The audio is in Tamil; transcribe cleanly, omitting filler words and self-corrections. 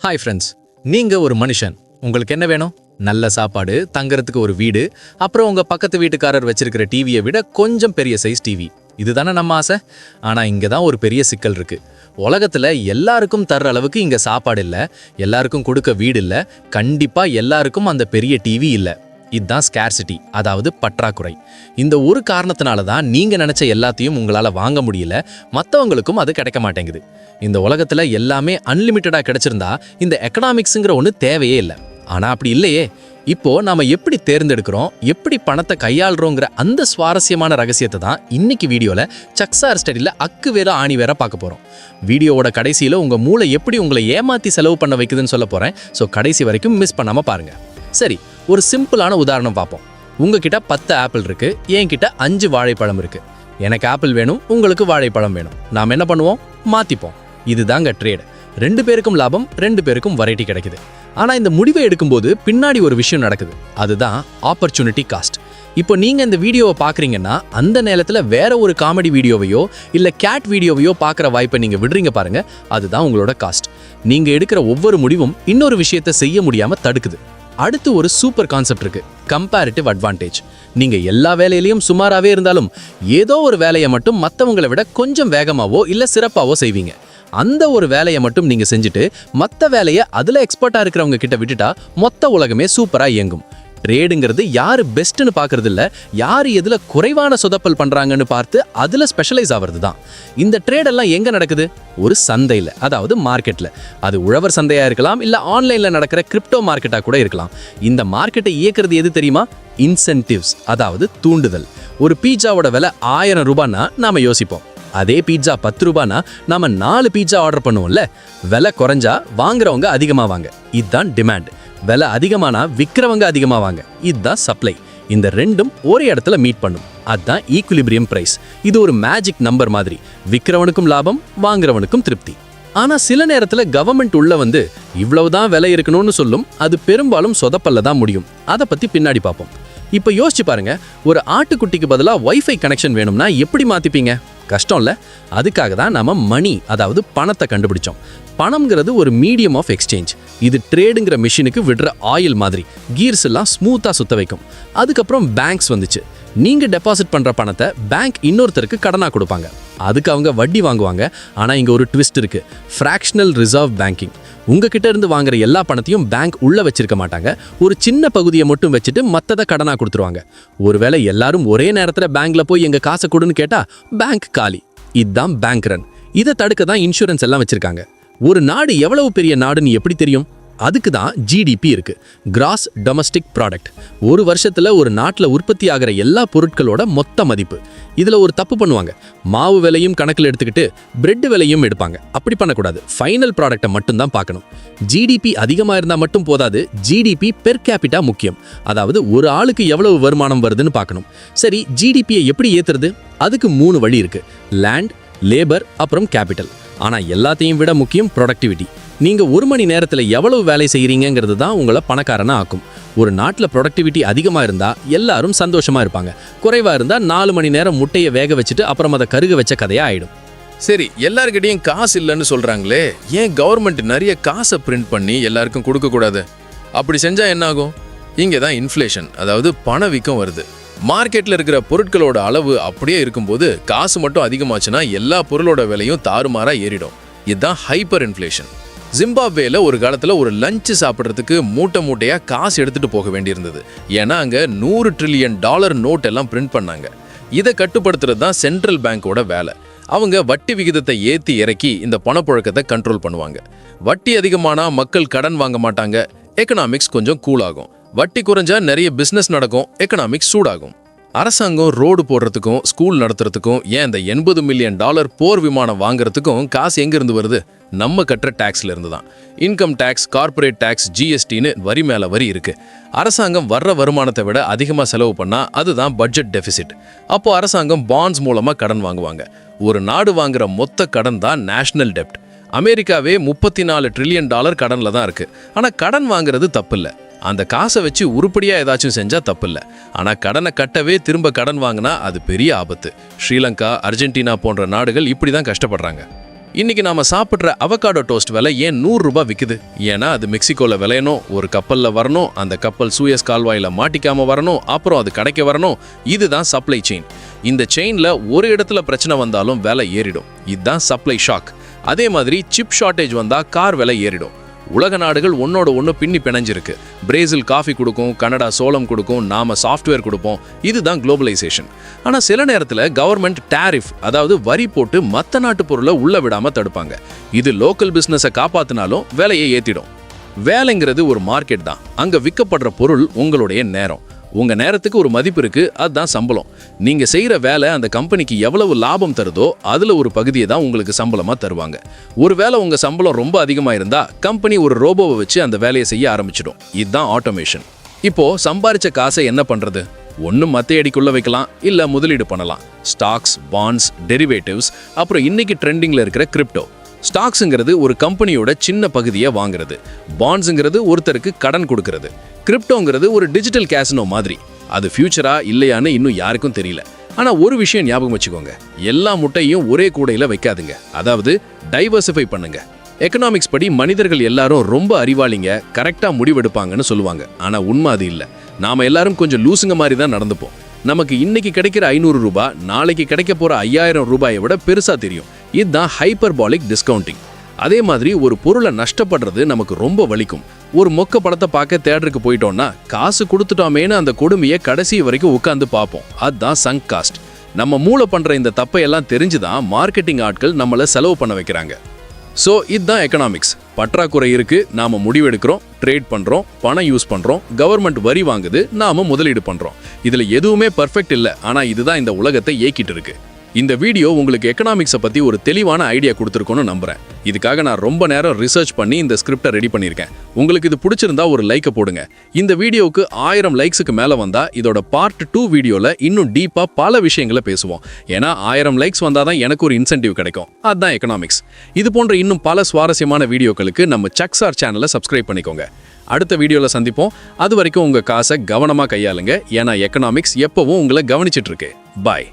ஹாய் ஃப்ரெண்ட்ஸ், நீங்கள் ஒரு மனுஷன். உங்களுக்கு என்ன வேணும்? நல்ல சாப்பாடு, தங்கறதுக்கு ஒரு வீடு, அப்புறம் உங்கள் பக்கத்து வீட்டுக்காரர் வச்சிருக்கிற டிவியை விட கொஞ்சம் பெரிய சைஸ் டிவி. இதுதானே நம்ம ஆசை. ஆனால் இங்கே தான் ஒரு பெரிய சிக்கல் இருக்குது. உலகத்தில் எல்லாருக்கும் தர்ற அளவுக்கு இங்கே சாப்பாடு இல்லை, எல்லாருக்கும் கொடுக்க வீடு இல்லை, கண்டிப்பாக எல்லாருக்கும் அந்த பெரிய டிவி இல்லை. இதுதான் ஸ்கேர்சிட்டி, அதாவது பற்றாக்குறை. இந்த ஒரு காரணத்தினால தான் நீங்கள் நினச்ச எல்லாத்தையும் உங்களால் வாங்க முடியல, மற்றவங்களுக்கும் அது கிடைக்க மாட்டேங்குது. இந்த உலகத்தில் எல்லாமே அன்லிமிட்டடாக கிடைச்சிருந்தா இந்த எக்கனாமிக்ஸுங்கிற ஒன்று தேவையே இல்லை. ஆனால் அப்படி இல்லையே. இப்போ நாம எப்படி தேர்ந்தெடுக்கிறோம், எப்படி பணத்தை கையாளுறோங்கிற அந்த சுவாரஸ்யமான ரகசியத்தை தான் இன்னைக்கு வீடியோவில் சக்சார் ஸ்டடியில் அக்கு வேற ஆணி வேற பார்க்க போகிறோம். வீடியோவோட கடைசியில் உங்கள் மூளை எப்படி உங்களை ஏமாற்றி செலவு பண்ண வைக்குதுன்னு சொல்ல போகிறேன். ஸோ கடைசி வரைக்கும் மிஸ் பண்ணாமல் பாருங்கள். சரி, ஒரு சிம்பிளான உதாரணம் பார்ப்போம். உங்ககிட்ட 10 ஆப்பிள் இருக்கு, என்கிட்ட 5 வாழைப்பழம் இருக்கு. எனக்கு ஆப்பிள் வேணும், உங்களுக்கு வாழைப்பழம் வேணும். நாம் என்ன பண்ணுவோம்? மாத்திப்போம். இதுதாங்க ட்ரேட். 2 பேருக்கும் லாபம், 2 பேருக்கும் வெரைட்டி கிடைக்குது. ஆனா இந்த முடிவை எடுக்கும்போது பின்னாடி ஒரு விஷயம் நடக்குது. அதுதான் ஆப்பர்ச்சுனிட்டி காஸ்ட். இப்போ நீங்க இந்த வீடியோவை பாக்குறீங்கன்னா அந்த நேரத்துல வேற ஒரு காமெடி வீடியோவையோ இல்ல கேட் வீடியோவையோ பார்க்குற வாய்ப்பை நீங்க விடுறீங்க பாருங்க. அதுதான் உங்களோட காஸ்ட். நீங்க எடுக்கிற ஒவ்வொரு முடிவும் இன்னொரு விஷயத்தை செய்ய முடியாம தடுக்குது. அடுத்து ஒரு சூப்பர் கான்செப்ட் இருக்கு, கம்பேரிட்டிவ் அட்வான்டேஜ். நீங்க எல்லா வேலையிலையும் சுமாராவே இருந்தாலும் ஏதோ ஒரு வேலையை மட்டும் மற்றவங்களை விட கொஞ்சம் வேகமாவோ இல்ல சிறப்பாவோ செய்வீங்க. அந்த ஒரு வேலையை மட்டும் நீங்க செஞ்சுட்டு மற்ற வேலையை அதுல எக்ஸ்பர்ட்டா இருக்கிறவங்க கிட்ட விட்டுட்டா மொத்த உலகமே சூப்பரா இயங்கும். ட்ரேடுங்கிறது யாரு பெஸ்ட்னு பார்க்கறது இல்ல, யாரு எதுல குறைவான சொதப்பல் பண்றாங்கன்னு பார்த்து அதுல ஸ்பெஷலைஸ் ஆகிறது தான். இந்த ட்ரேடெல்லாம் எங்க நடக்குது? ஒரு சந்தையில், அதாவது மார்க்கெட்ல. அது உழவர் சந்தையா இருக்கலாம், இல்ல ஆன்லைன்ல நடக்கிற கிரிப்டோ மார்க்கெட்டா கூட இருக்கலாம். இந்த மார்க்கெட்டை இயக்குறது எது தெரியுமா? இன்சென்டிவ்ஸ், அதாவது தூண்டுதல். ஒரு பீட்சாவோட விலை 1000 ரூபான்னா நாம யோசிப்போம். அதே பீட்சா 10 ரூபானா நாம 4 பீட்சா ஆர்டர் பண்ணுவோம்ல. விலை குறைஞ்சா வாங்குறவங்க அதிகமா வாங்க, இதுதான் டிமாண்ட். விலை அதிகமானா விற்கிறவங்க அதிகமா வாங்க, இதுதான் சப்ளை. இந்த ரெண்டும் ஒரே இடத்துல மீட் பண்ணும், அதுதான் ஈக்குலிபிரியம் பிரைஸ். இது ஒரு மேஜிக் நம்பர் மாதிரி. விற்கிறவனுக்கும் லாபம், வாங்குறவனுக்கும் திருப்தி. ஆனா சில நேரத்துல கவர்மெண்ட் உள்ள வந்து இவ்வளவுதான் விலை இருக்கணும்னு சொல்லும். அது பெரும்பாலும் சொதப்பல்ல தான் முடியும். அதை பத்தி பின்னாடி பார்ப்போம். இப்ப யோசிச்சு பாருங்க, ஒரு ஆட்டுக்குட்டிக்கு பதிலா வைஃபை கனெக்ஷன் வேணும்னா எப்படி மாத்திப்பீங்க? கஷ்டம் இல்ல. அதுக்காக தான் நம்ம மணி, அதாவது பணத்தை கண்டுபிடிச்சோம். பணம்ங்கிறது ஒரு மீடியம் ஆஃப் எக்ஸ்சேஞ்ச். இது ட்ரேடுங்கிற மிஷினுக்கு விடுற ஆயில் மாதிரி. கீர்ஸ் எல்லாம் ஸ்மூத்தா சுத்த வைக்கும். அதுக்கப்புறம் பேங்க்ஸ் வந்துச்சு. நீங்க டெபாசிட் பண்ற பணத்தை பேங்க் இன்னொருத்தருக்கு கடனா கொடுப்பாங்க. அதுக்கு அவங்க வட்டி வாங்குவாங்க. ஆனா இங்க ஒரு ட்விஸ்ட் இருக்கு, ஃப்ராக்ஷனல் ரிசர்வ் பேங்கிங். உங்ககிட்ட இருந்து வாங்குற எல்லா பணத்தையும் பேங்க் உள்ள வச்சிருக்க மாட்டாங்க. ஒரு சின்ன பகுதியை மட்டும் வச்சுட்டு மற்றதை கடனா கொடுத்துருவாங்க. ஒருவேளை எல்லாரும் ஒரே நேரத்துல பேங்க்ல போய் எங்க காசை கொடுன்னு கேட்டா பேங்க் காலி. இதுதான் பேங்க் ரன். இதை தடுக்க தான் இன்சூரன்ஸ் எல்லாம் வச்சிருக்காங்க. ஒரு நாடு எவ்வளவு பெரிய நாடுன்னு எப்படி தெரியும்? அதுக்கு தான் ஜிடிபி இருக்கு, கிராஸ் டொமஸ்டிக் ப்ராடக்ட். ஒரு வருஷத்துல ஒரு நாட்டில் உற்பத்தி ஆகிற எல்லா பொருட்களோட மொத்த மதிப்பு. இதுல ஒரு தப்பு பண்ணுவாங்க, மாவு விலையும் கணக்கில் எடுத்துக்கிட்டு பிரெட் விலையும் எடுப்பாங்க. அப்படி பண்ணக்கூடாது. ஃபைனல் ப்ராடக்டை மட்டும் தான் பார்க்கணும். ஜிடிபி அதிகமாக இருந்தால் மட்டும் போதாது, ஜிடிபி பெர் கேபிட்டா முக்கியம். அதாவது ஒரு ஆளுக்கு எவ்வளவு வருமானம் வருதுன்னு பார்க்கணும். சரி, ஜிடிபியை எப்படி ஏத்துறது? அதுக்கு 3 வழி இருக்கு, லேண்ட், லேபர், அப்புறம் கேபிட்டல். ஆனா எல்லாத்தையும் விட முக்கியம் ப்ரொடக்டிவிட்டி. நீங்க 1 மணி நேரத்துல எவ்வளவு வேலை செய்யறீங்கிறது தான் உங்களை பணக்காரனா ஆக்கும். ஒரு நாட்டில் ப்ரொடக்டிவிட்டி அதிகமா இருந்தா எல்லாரும் சந்தோஷமா இருப்பாங்க. குறைவா இருந்தா 4 மணி நேரம் முட்டையை வேக வச்சுட்டு அப்புறம் அதை கருக வச்ச கதையா ஆயிடும். சரி, எல்லாருக்கிட்டையும் காசு இல்லைன்னு சொல்றாங்களே, ஏன் கவர்மெண்ட் நிறைய காசை பிரிண்ட் பண்ணி எல்லாருக்கும் கொடுக்க கூடாது? அப்படி செஞ்சா என்ன ஆகும்? இங்கே தான் இன்ஃப்ளேஷன், அதாவது பணவீக்கம் வருது. மார்க்கெட்ல இருக்கிற பொருட்களோட அளவு அப்படியே இருக்கும்போது காசு மட்டும் அதிகமாச்சுன்னா எல்லா பொருளோட விலையும் தாறுமாறா ஏறிடும். இதுதான் ஹைப்பர் இன்ஃப்ளேஷன். ஜிம்பாப்வேல ஒரு காலத்துல ஒரு லஞ்ச் சாப்பிட்றதுக்கு மூட்டை மூட்டையா காசு எடுத்துட்டு போக வேண்டியிருந்தது. ஏன்னா அங்க $100 ட்ரில்லியன் நோட் எல்லாம் பிரிண்ட் பண்ணாங்க. இதை கட்டுப்படுத்துறது தான் சென்ட்ரல் பேங்கோட வேலை. அவங்க வட்டி விகிதத்தை ஏத்தி இறக்கி இந்த பணப்புழக்கத்தை கண்ட்ரோல் பண்ணுவாங்க. வட்டி அதிகமானா மக்கள் கடன் வாங்க மாட்டாங்க, எக்கனாமிக்ஸ் கொஞ்சம் கூலாகும். வட்டி குறைஞ்சா நிறைய பிசினஸ் நடக்கும், எக்கனாமிக்ஸ் சூடாகும். அரசாங்கம் ரோடு போடுறதுக்கும் ஸ்கூல் நடத்துறதுக்கும், ஏன் இந்த $80 மில்லியன் போர் விமானம் வாங்குறதுக்கும் காசு எங்க இருந்து வருது? நம்ம கட்டுற டாக்ஸ்ல இருந்து தான். இன்கம் டாக்ஸ், கார்பரேட் டாக்ஸ், ஜிஎஸ்டின்னு வரி மேல வரி இருக்கு. அரசாங்கம் வர்ற வருமானத்தை விட அதிகமா செலவு பண்ணா அதுதான் பட்ஜெட் டெபிசிட். அப்போ அரசாங்கம் பாண்ட்ஸ் மூலமா கடன் வாங்குவாங்க. ஒரு நாடு வாங்குற மொத்த கடன் தான் நேஷனல் டெப்ட். அமெரிக்காவே $34 ட்ரில்லியன் கடன்ல தான் இருக்கு. ஆனா கடன் வாங்குறது தப்பு இல்லை. அந்த காசை வச்சு உருப்படியா ஏதாச்சும் செஞ்சா தப்பில்ல. ஆனா கடனை கட்டவே திரும்ப கடன் வாங்கினா அது பெரிய ஆபத்து. ஸ்ரீலங்கா, அர்ஜென்டினா போன்ற நாடுகள் இப்படிதான் கஷ்டப்படுறாங்க. இன்னைக்கு நாம சாப்பிட்ற அவகாடோ டோஸ்ட் விலை ஏன் 100 ரூபாய் விக்குது? ஏன்னா அது மெக்சிகோல விளையணும், ஒரு கப்பல்ல வரணும், அந்த கப்பல் சூயஸ் கால்வாயில மாட்டிக்காம வரணும், அப்புறம் அது கடைக்கு வரணும். இதுதான் சப்ளை செயின். இந்த செயின்ல ஒரு இடத்துல பிரச்சனை வந்தாலும் விலை ஏறிடும். இதுதான் சப்ளை ஷாக். அதே மாதிரி சிப் ஷார்ட்டேஜ் வந்தா கார் விலை ஏறிடும். உலக நாடுகள் ஒன்னோட ஒன்று பின்னி பிணைஞ்சிருக்கு. பிரேசில் காஃபி கொடுக்கும், கனடா சோளம் கொடுக்கும், நாம சாஃப்ட்வேர் கொடுப்போம். இதுதான் குளோபலைசேஷன். ஆனால் சில நேரத்தில் கவர்மெண்ட் டாரிஃப், அதாவது வரி போட்டு மற்ற நாட்டு பொருளை உள்ள விடாம தடுப்பாங்க. இது லோக்கல் பிஸ்னஸை காப்பாத்தினாலும் விலையை ஏத்திடும். வேலைங்கிறது ஒரு மார்க்கெட் தான். அங்க விற்கப்படுற பொருள் உங்களுடைய நேரம். உங்க நேரத்துக்கு ஒரு மதிப்பு இருக்கு, அதுதான் சம்பளம். நீங்க செய்யற வேலை அந்த கம்பெனிக்கு எவ்வளவு லாபம் தருதோ அதுல ஒரு பகுதியை தான் உங்களுக்கு சம்பளமா தருவாங்க. ஒருவேளை உங்க சம்பளம் ரொம்ப அதிகமா இருந்தா கம்பெனி ஒரு ரோபோவை வச்சு அந்த வேலையை செய்ய ஆரம்பிச்சிடும். இதுதான் ஆட்டோமேஷன். இப்போ சம்பாரிச்ச காசை என்ன பண்றது? ஒன்னு மத்த அடிக்குள்ள வைக்கலாம், இல்ல முதலீடு பண்ணலாம். ஸ்டாக்ஸ், பாண்ட்ஸ், டெரிவேட்டிவ்ஸ், அப்புறம் இன்னைக்கு ட்ரெண்டிங்ல இருக்கிற கிரிப்டோ. ஸ்டாக்ஸுங்கிறது ஒரு கம்பெனியோட சின்ன பகுதியை வாங்குறது. பாண்ட்ஸுங்கிறது ஒருத்தருக்கு கடன் கொடுக்கறது. கிரிப்டோங்கிறது ஒரு டிஜிட்டல் கேசினோ மாதிரி. அது ஃபியூச்சரா இல்லையான்னு இன்னும் யாருக்கும் தெரியல. ஆனா ஒரு விஷயம் ஞாபகம் வச்சுக்கோங்க, எல்லா முட்டையும் ஒரே கூடையில வைக்காதுங்க. அதாவது டைவர்சிஃபை பண்ணுங்க. எக்கனாமிக்ஸ் படி மனிதர்கள் எல்லாரும் ரொம்ப அறிவாளிங்க, கரெக்டா முடிவெடுப்பாங்கன்னு சொல்லுவாங்க. ஆனா உண்மை அது இல்ல. நாம எல்லாரும் கொஞ்சம் லூசுங்க மாதிரி தான் நடந்துப்போம். நமக்கு இன்னைக்கு கிடைக்கிற 500 ரூபாய் நாளைக்கு கிடைக்க போற 5000 ரூபாயை விட பெருசா தெரியும். இதுதான் ஹைப்பர்பாலிக் டிஸ்கவுண்டிங். அதே மாதிரி ஒரு பொருளை நஷ்டப்படுறது நமக்கு ரொம்ப வலிக்கும். ஒரு மொக்க படத்தை பார்க்க தியேட்டருக்கு போயிட்டோம்னா காசு கொடுத்துட்டோமேனு அந்த கொடுமையை கடைசி வரைக்கும் உட்காந்து பார்ப்போம். அதுதான் சங்க் காஸ்ட். நம்ம மூளை பண்ற இந்த தப்பையெல்லாம் தெரிஞ்சுதான் மார்க்கெட்டிங் ஆட்கள் நம்மளை செலவு பண்ண வைக்கிறாங்க. ஸோ இதுதான் எக்கனாமிக்ஸ். பற்றாக்குறை இருக்கு, நாம முடிவெடுக்கிறோம், ட்ரேட் பண்றோம், பணம் யூஸ் பண்றோம், கவர்மெண்ட் வரி வாங்குது, நாம முதலீடு பண்றோம். இதுல எதுவுமே பர்ஃபெக்ட் இல்ல, ஆனா இதுதான் இந்த உலகத்தை இயக்கிட்டு இருக்கு. இந்த வீடியோ உங்களுக்கு எக்கனாமிக்ஸை பத்தி ஒரு தெளிவான ஐடியா கொடுத்துருக்கோன்னு நம்புறேன். இதுக்காக நான் ரொம்ப நேரம் ரிசர்ச் பண்ணி இந்த ஸ்கிரிப்டை ரெடி பண்ணியிருக்கேன். உங்களுக்கு இது பிடிச்சிருந்தா ஒரு லைக்கை போடுங்க. இந்த வீடியோவுக்கு 1000 லைக்ஸுக்கு மேல வந்தா இதோட பார்ட் 2 வீடியோல இன்னும் டீப்பா பல விஷயங்களை பேசுவோம். ஏன்னா 1000 லைக்ஸ் வந்தாதான் எனக்கு ஒரு இன்சென்டிவ் கிடைக்கும். அதுதான் எக்கனாமிக்ஸ். இது போன்ற இன்னும் பல சுவாரஸ்யமான வீடியோக்களுக்கு நம்ம சக்சார் சேனலை சப்ஸ்கிரைப் பண்ணிக்கோங்க. அடுத்த வீடியோல சந்திப்போம். அது வரைக்கும் உங்க காசை கவனமா கையாளுங்க. ஏன்னா எக்கனாமிக்ஸ் எப்பவும் உங்களை கவனிச்சிட்டு இருக்கு. பாய்.